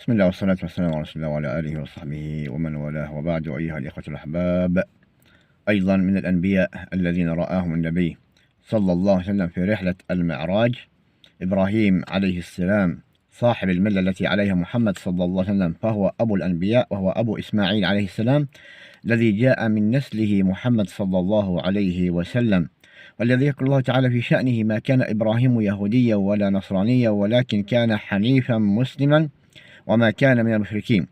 بسم الله والصلاة والسلام على رسول الله وعلى آله وصحبه ومن والاه، وبعد. أيها الإخوة الأحباب، أيضا من الأنبياء الذين رآهم النبي صلى الله عليه وسلم في رحلة المعراج إبراهيم عليه السلام، صاحب الملة التي عليها محمد صلى الله عليه وسلم، فهو أبو الأنبياء، وهو أبو إسماعيل عليه السلام الذي جاء من نسله محمد صلى الله عليه وسلم، والذي يذكر الله تعالى في شأنه: ما كان إبراهيم يهوديا ولا نصرانيا ولكن كان حنيفا مسلما وما كان من المشركين.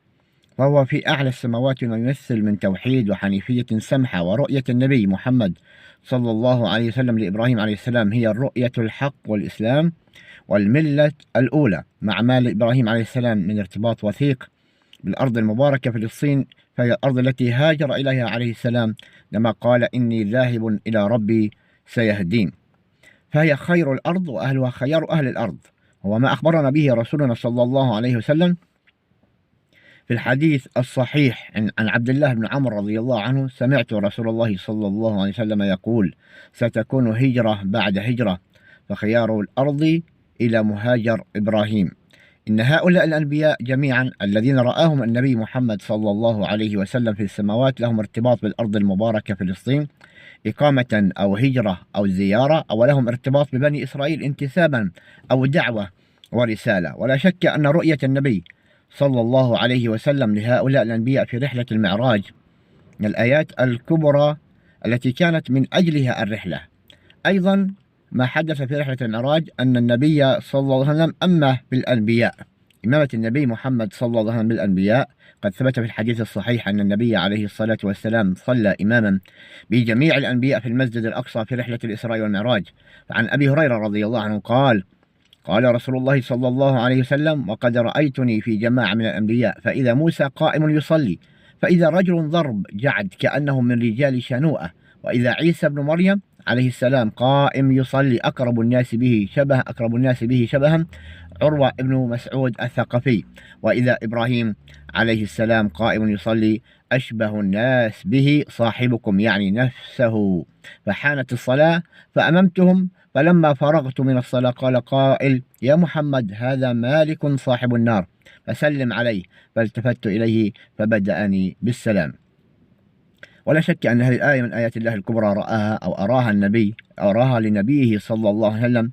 فهو في أعلى السماوات ما يمثل من توحيد وحنيفية سمحة. ورؤية النبي محمد صلى الله عليه وسلم لإبراهيم عليه السلام هي الرؤية الحق والإسلام والملة الأولى، مع ما لإبراهيم عليه السلام من ارتباط وثيق بالأرض المباركة فلسطين، فهي الأرض التي هاجر إليها عليه السلام لما قال: إني ذاهب إلى ربي سيهدين. فهي خير الأرض وأهلها خيار أهل الأرض، هو ما أخبرنا به رسولنا صلى الله عليه وسلم في الحديث الصحيح عن عبد الله بن عمرو رضي الله عنه: سمعت رسول الله صلى الله عليه وسلم يقول: ستكون هجرة بعد هجرة، فخيار الأرض إلى مهاجر إبراهيم. إن هؤلاء الأنبياء جميعا الذين رآهم النبي محمد صلى الله عليه وسلم في السماوات لهم ارتباط بالأرض المباركة فلسطين إقامة أو هجرة أو زيارة، أو لهم ارتباط ببني إسرائيل انتسابا أو دعوة ورسالة. ولا شك أن رؤية النبي صلى الله عليه وسلم لهؤلاء الأنبياء في رحلة المعراج من الآيات الكبرى التي كانت من أجلها الرحلة. أيضا ما حدث في رحلة المعراج أن النبي صلى الله عليه وسلم أمه بالأنبياء. إمامة النبي محمد صلى الله عليه وسلم بالأنبياء قد ثبت في الحديث الصحيح أن النبي عليه الصلاة والسلام صلى إماما بجميع الأنبياء في المسجد الأقصى في رحلة الإسراء والمعراج. فعن أبي هريرة رضي الله عنه قال: قال رسول الله صلى الله عليه وسلم: وقد رأيتني في جماعة من الأنبياء، فإذا موسى قائم يصلي، فإذا رجل ضرب جعد كأنه من رجال شنوءة، وإذا عيسى بن مريم عليه السلام قائم يصلي، أقرب الناس به شبها عروة بن مسعود الثقفي، وإذا إبراهيم عليه السلام قائم يصلي، أشبه الناس به صاحبكم، يعني نفسه. فحانت الصلاة فأممتهم، فلما فرغت من الصلاة قال قائل: يا محمد، هذا مالك صاحب النار، فسلم عليه. فالتفت إليه فبدأني بالسلام. ولا شك أن هذه الآية من آيات الله الكبرى رآها أو أراها لنبيه صلى الله عليه وسلم،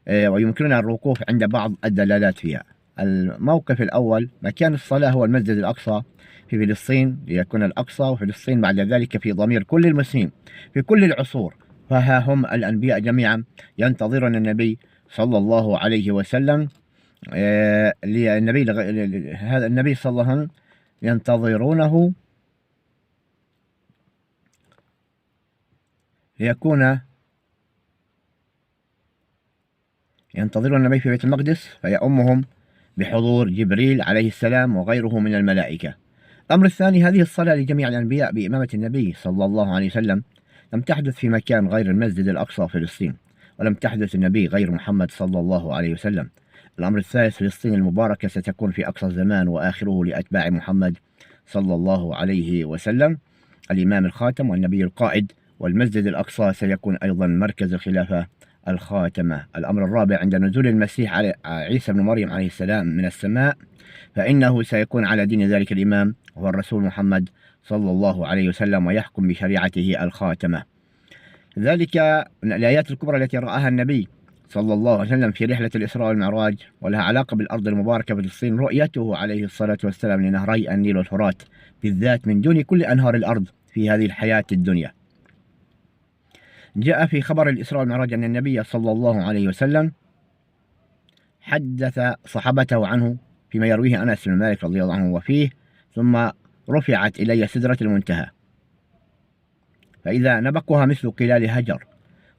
ويمكننا الوقوف عند بعض الدلالات فيها. الموقف الأول: مكان الصلاة هو المسجد الأقصى في فلسطين، ليكون الأقصى وفلسطين بعد ذلك في ضمير كل المسلمين في كل العصور. فها هم الأنبياء جميعا ينتظرون النبي صلى الله عليه وسلم. هذا النبي صلى الله عليه وسلم ينتظرونه ينتظرون النبي في بيت المقدس، فيأمهم بحضور جبريل عليه السلام وغيره من الملائكة. الأمر الثاني: هذه الصلاة لجميع الأنبياء بإمامة النبي صلى الله عليه وسلم لم تحدث في مكان غير المسجد الأقصى فلسطين، ولم تحدث النبي غير محمد صلى الله عليه وسلم. الأمر الثالث: فلسطين المباركة ستكون في أقصى الزمان وآخره لأتباع محمد صلى الله عليه وسلم، الإمام الخاتم والنبي القائد، والمسجد الأقصى سيكون أيضا مركز الخلافة الخاتمة. الأمر الرابع: عند نزول المسيح على عيسى بن مريم عليه السلام من السماء، فإنه سيكون على دين ذلك الإمام وهو الرسول محمد صلى الله عليه وسلم، ويحكم بشريعته الخاتمة. ذلك من الآيات الكبرى التي رآها النبي صلى الله عليه وسلم في رحلة الإسراء والمعراج، ولها علاقة بالأرض المباركة فلسطين، رؤيته عليه الصلاة والسلام لنهري النيل والفرات بالذات من دون كل أنهار الأرض في هذه الحياة الدنيا. جاء في خبر الإسراء والمعراج أن النبي صلى الله عليه وسلم حدث صحابته عنه فيما يرويه أنس بن مالك رضي الله عنه وفيه: ثم رفعت إلي سدرة المنتهى، فإذا نبقها مثل قلال هجر،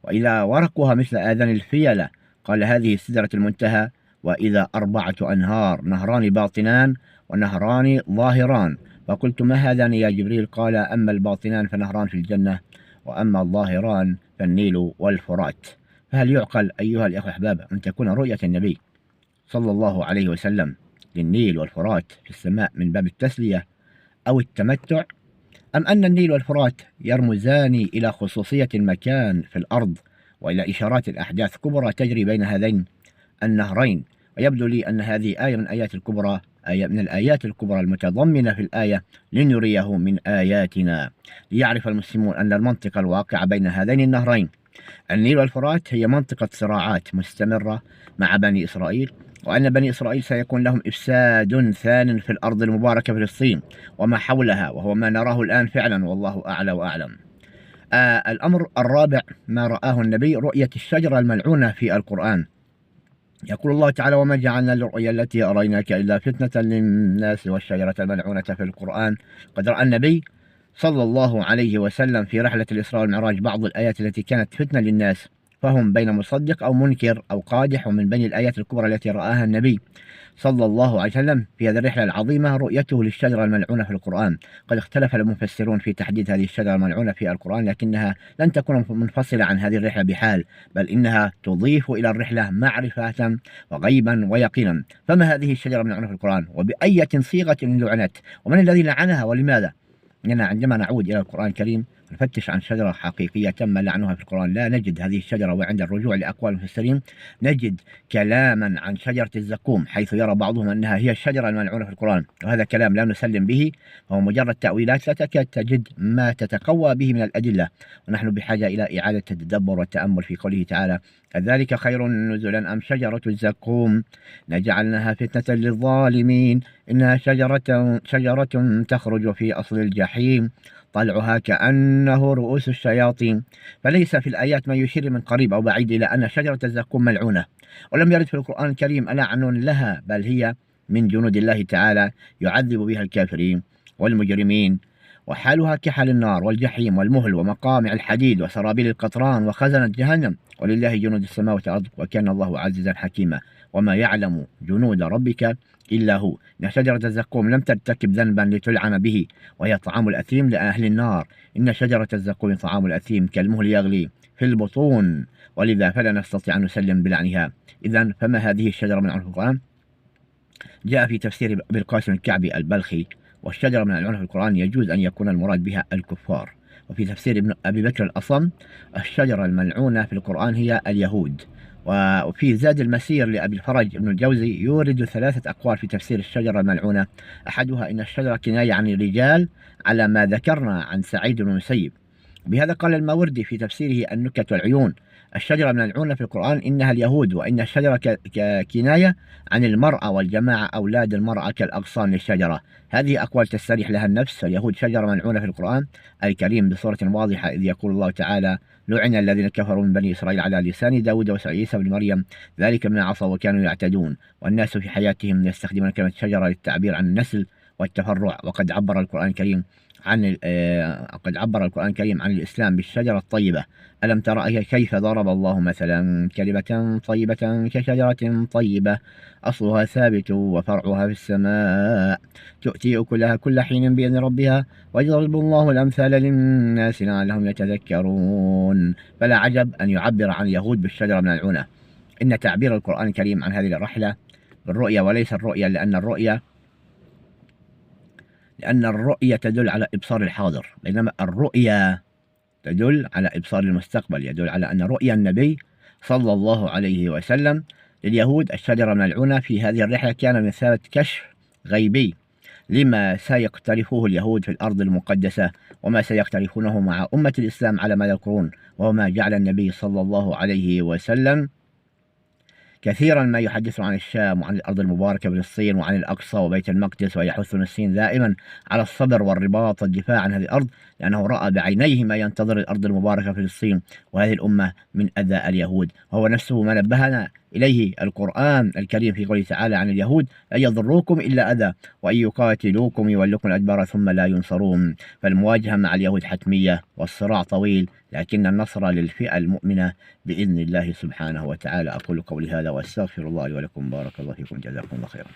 وإذا ورقها مثل آذان الفيلة، قال: هذه سدرة المنتهى. وإذا 4 أنهار، نهران باطنان ونهران ظاهران. فقلت: ما هذان يا جبريل؟ قال: أما الباطنان فنهران في الجنة، وأما الظاهران فالنيل والفرات. فهل يعقل أيها الأخوة الأحباب أن تكون رؤية النبي صلى الله عليه وسلم للنيل والفرات في السماء من باب التسلية أو التمتع، أم أن النيل والفرات يرمزان إلى خصوصية المكان في الأرض وإلى إشارات الأحداث كبرى تجري بين هذين النهرين، ويبدو لي أن هذه آية من آيات الكبرى، آية من الآيات الكبرى المتضمنة في الآية لنريه من آياتنا، ليعرف المسلمون أن المنطقة الواقعة بين هذين النهرين النيل والفرات هي منطقة صراعات مستمرة مع بني إسرائيل، وأن بني إسرائيل سيكون لهم إفساد ثان في الأرض المباركة فلسطين وما حولها، وهو ما نراه الآن فعلا، والله أعلى وأعلم. الأمر الرابع ما رآه النبي، رؤية الشجرة الملعونة في القرآن. يقول الله تعالى: وما جعلنا الرؤيا التي أريناك إلا فتنة للناس والشجرة الملعونة في القرآن. قد رأى النبي صلى الله عليه وسلم في رحلة الإسراء والمعراج بعض الآيات التي كانت فتنة للناس، فهم بين مصدق أو منكر أو قادح. ومن بين الآيات الكبرى التي رآها النبي صلى الله عليه وسلم في هذه الرحلة العظيمة رؤيته للشجرة الملعونة في القرآن. قد اختلف المفسرون في تحديد هذه الشجرة الملعونة في القرآن، لكنها لن تكون منفصلة عن هذه الرحلة بحال، بل إنها تضيف إلى الرحلة معرفة وغيبا ويقينا. فما هذه الشجرة الملعونة في القرآن؟ وبأية صيغة لعنت؟ ومن الذي لعنها ولماذا؟ إننا عندما نعود إلى القرآن الكريم نفتش عن شجرة حقيقية تم لعنها في القرآن، لا نجد هذه الشجرة. وعند الرجوع لأقوال المفسرين نجد كلاما عن شجرة الزقوم، حيث يرى بعضهم أنها هي الشجرة الملعونة في القرآن، وهذا كلام لا نسلم به، وهو مجرد تأويلات لا تكاد تجد ما تتقوى به من الأدلة. ونحن بحاجة إلى إعادة التدبر والتأمل في قوله تعالى: أذلك خير نزلا أم شجرة الزقوم لجعلناها فتنة للظالمين إنها شجرة تخرج في أصل الجحيم طلعها كأنه رؤوس الشياطين. فليس في الآيات ما يشير من قريب أو بعيد إلى أن شجرة الزقوم ملعونة، ولم يرد في القرآن الكريم لعن لها، بل هي من جنود الله تعالى يعذب بها الكافرين والمجرمين، وحالها كحال النار والجحيم والمهل ومقامع الحديد وسرابيل القطران وخزنة جهنم، ولله جنود السماوات والأرض وكان الله عزيزا حكيما. وما يعلم جنود ربك إلا هو. إن شجرة الزقوم لم ترتكب ذنبا لتلعن به، وهي طعام الأثيم لأهل النار. إن شجرة الزقوم طعام الأثيم كالمهل يغلي في البطون، ولذا فلا نستطيع أن نسلم بلعنها. إذن فما هذه الشجرة من القرآن؟ جاء في تفسير أبي القاسم الكعبي البلخي: والشجرة من العنف في القرآن يجوز أن يكون المراد بها الكفار. وفي تفسير ابن أبي بكر الأصم: الشجرة الملعونة في القرآن هي اليهود. وفي زاد المسير لأبي الفرج ابن الجوزي يورد 3 أقوال في تفسير الشجرة الملعونة. أحدها إن الشجرة كناية عن الرجال على ما ذكرنا عن سعيد بن المسيب. بهذا قال الماوردي في تفسيره النكت والعيون: الشجرة الملعونة في القرآن إنها اليهود، وإن الشجرة كناية عن المرأة والجماعة أولاد المرأة كالأغصان للشجرة. هذه أقوال تستريح لها النفس. اليهود شجرة ملعونة في القرآن الكريم بصورة واضحة، إذ يقول الله تعالى: لعن الذين كفروا من بني إسرائيل على لسان داود وعيسى بن مريم ذلك بما عصوا وكانوا يعتدون. والناس في حياتهم يستخدمون كلمة شجرة للتعبير عن النسل والتفرع. وقد عبر القرآن الكريم عن الإسلام بالشجرة الطيبة: ألم تر كيف ضرب الله مثلا كلمة طيبة كشجرة طيبة أصلها ثابت وفرعها في السماء تؤتي أكلها كل حين بإذن ربها ويضرب الله الأمثال للناس لعلهم يتذكرون. فلا عجب أن يعبر عن اليهود بالشجرة الملعونة. إن تعبير القرآن الكريم عن هذه الرحلة بالرؤية وليس الرؤية، لأن الرؤية تدل على إبصار الحاضر، بينما الرؤية تدل على إبصار المستقبل، يدل على أن رؤيا النبي صلى الله عليه وسلم لليهود الشجرة الملعونة في هذه الرحلة كان بمثابة كشف غيبي لما سيقترفه اليهود في الأرض المقدسة وما سيقترفونه مع أمة الإسلام على مدى القرون. وما جعل النبي صلى الله عليه وسلم كثيرا ما يحدث عن الشام وعن الأرض المباركة فلسطين وعن الأقصى وبيت المقدس، ويحث المسلمين دائما على الصبر والرباط والدفاع عن هذه الأرض، لأنه رأى بعينيه ما ينتظر الأرض المباركة فلسطين وهذه الأمة من أذى اليهود. وهو نفسه ما نبهنا إليه القرآن الكريم في قوله تعالى عن اليهود: لن يضروكم إلا أذى وإن يقاتلوكم يولوكم الأدبار ثم لا ينصرون. فالمواجهة مع اليهود حتمية والصراع طويل، لكن النصر للفئة المؤمنة بإذن الله سبحانه وتعالى. أقول قولي هذا وأستغفر الله لي ولكم. بارك الله فيكم، جزاكم الله خيرا.